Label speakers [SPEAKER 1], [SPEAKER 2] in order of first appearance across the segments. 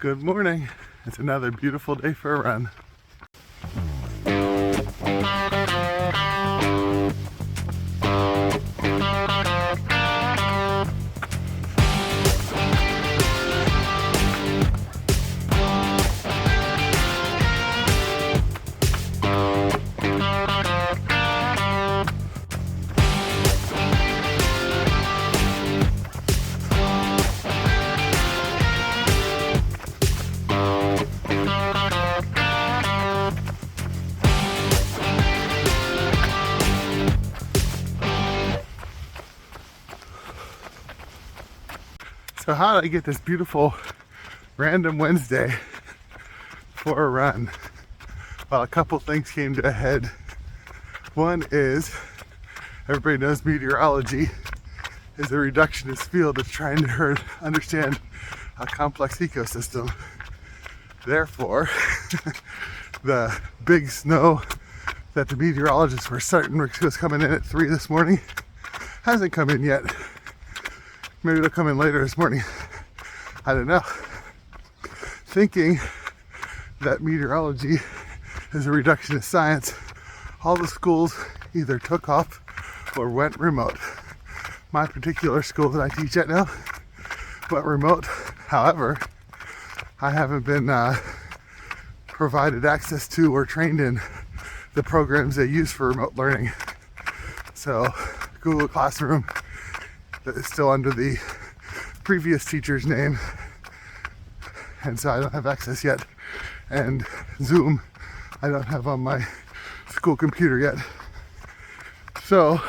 [SPEAKER 1] Good morning. It's another beautiful day for a run. So how did I get this beautiful random Wednesday for a run? Well, a couple things came to a head. One is, everybody knows meteorology is a reductionist field that's trying to understand a complex ecosystem. Therefore, the big snow that the meteorologists were certain was coming in at 3 this morning hasn't come in yet. Maybe it'll come in later this morning. I don't know. Thinking that meteorology is a reductionist science, all the schools either took off or went remote. My particular school that I teach at now went remote. However, I haven't been provided access to or trained in the programs they use for remote learning. So Google Classroom, that is still under the previous teacher's name, and so I don't have access yet. And Zoom, I don't have on my school computer yet. So,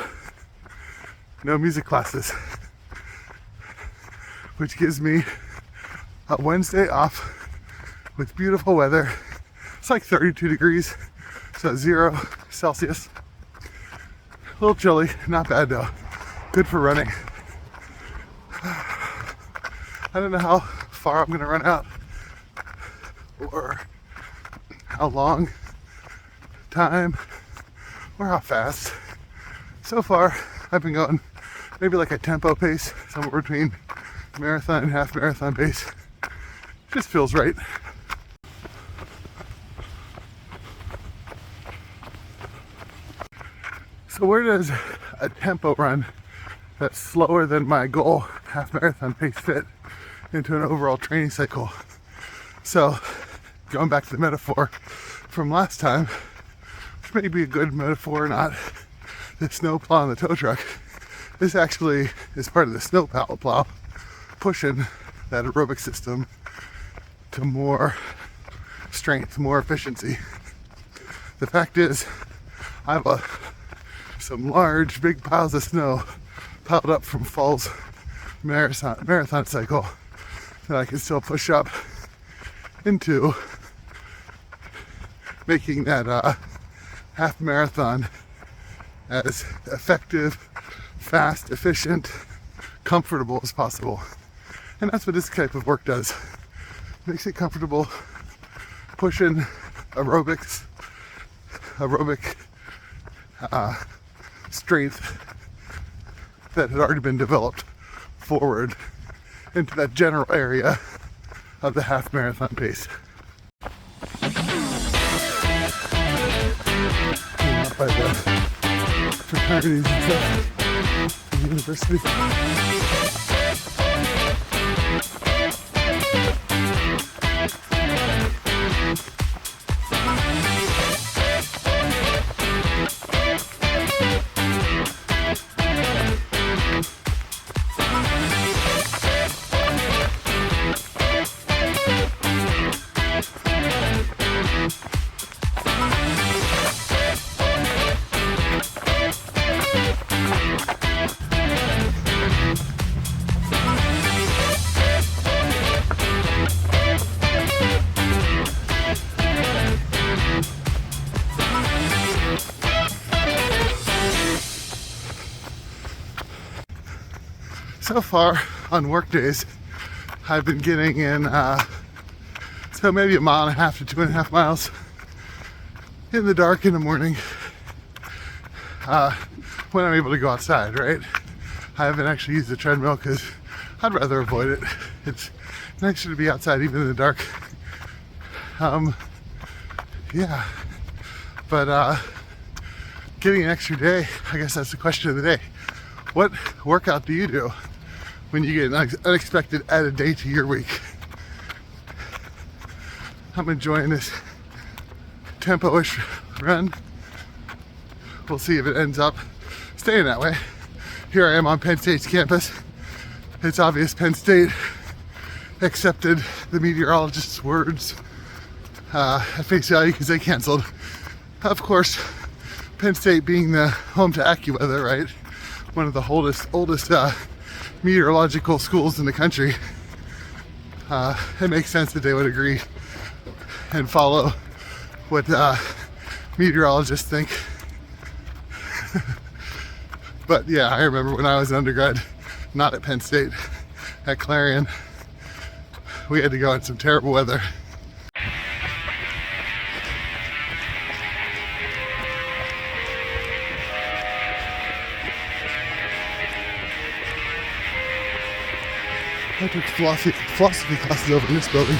[SPEAKER 1] no music classes, which gives me a Wednesday off with beautiful weather. It's like 32 degrees, so 0 Celsius. A little chilly, not bad though. Good for running. I don't know how far I'm gonna run out or how long time or how fast. So far I've been going maybe like a tempo pace, somewhere between marathon and half marathon pace. Just feels right. So where does a tempo run that's slower than my goal half marathon pace fit into an overall training cycle? So going back to the metaphor from last time, which may be a good metaphor or not, the snow plow and the tow truck, this actually is part of the snow plow pushing that aerobic system to more strength, more efficiency. The fact is, I have some large big piles of snow piled up from fall's marathon cycle that I can still push up into making that half marathon as effective, fast, efficient, comfortable as possible. And that's what this type of work does. Makes it comfortable, pushing aerobic strength that had already been developed forward into that general area of the half marathon pace. Up by the fraternities and stuff, the university. So far on work days, I've been getting in so maybe 1.5 miles to 2.5 miles in the dark in the morning when I'm able to go outside, right? I haven't actually used the treadmill because I'd rather avoid it. It's nicer to be outside even in the dark. Yeah, but getting an extra day, I guess that's the question of the day. What workout do you do when you get an unexpected added day to your week? I'm enjoying this tempo-ish run. We'll see if it ends up staying that way. Here I am on Penn State's campus. It's obvious Penn State accepted the meteorologist's words at face value because they canceled. Of course, Penn State being the home to AccuWeather, right? One of the oldest meteorological schools in the country. It makes sense that they would agree and follow what meteorologists think. But yeah, I remember when I was an undergrad, not at Penn State, at Clarion, we had to go in some terrible weather. I took philosophy classes over in this building.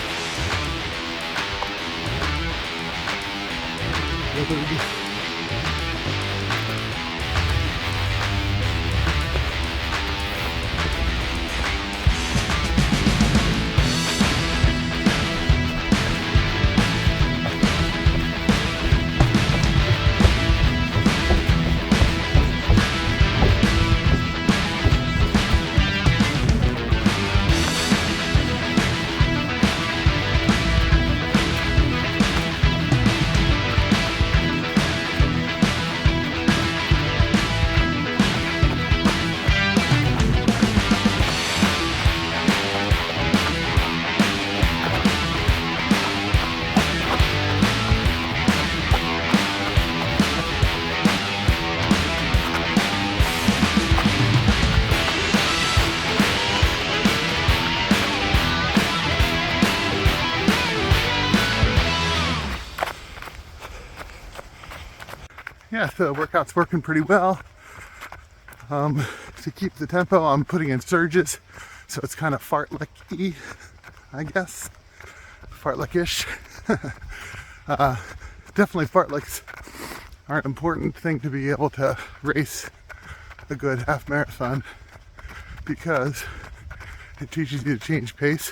[SPEAKER 1] Yeah, the workout's working pretty well. To keep the tempo, I'm putting in surges, so it's kind of fartlek-y, I guess. Fartlek-ish. Definitely fartleks are an important thing to be able to race a good half marathon because it teaches you to change pace.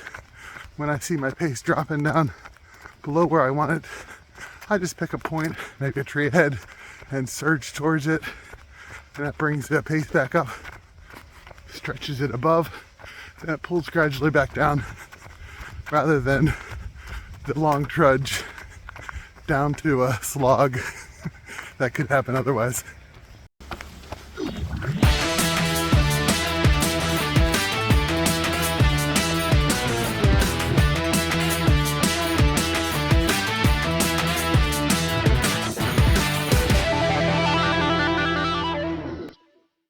[SPEAKER 1] When I see my pace dropping down below where I want it, I just pick a point, maybe a tree ahead, and surge towards it, and that brings the pace back up, stretches it above, then it pulls gradually back down, rather than the long trudge down to a slog that could happen otherwise.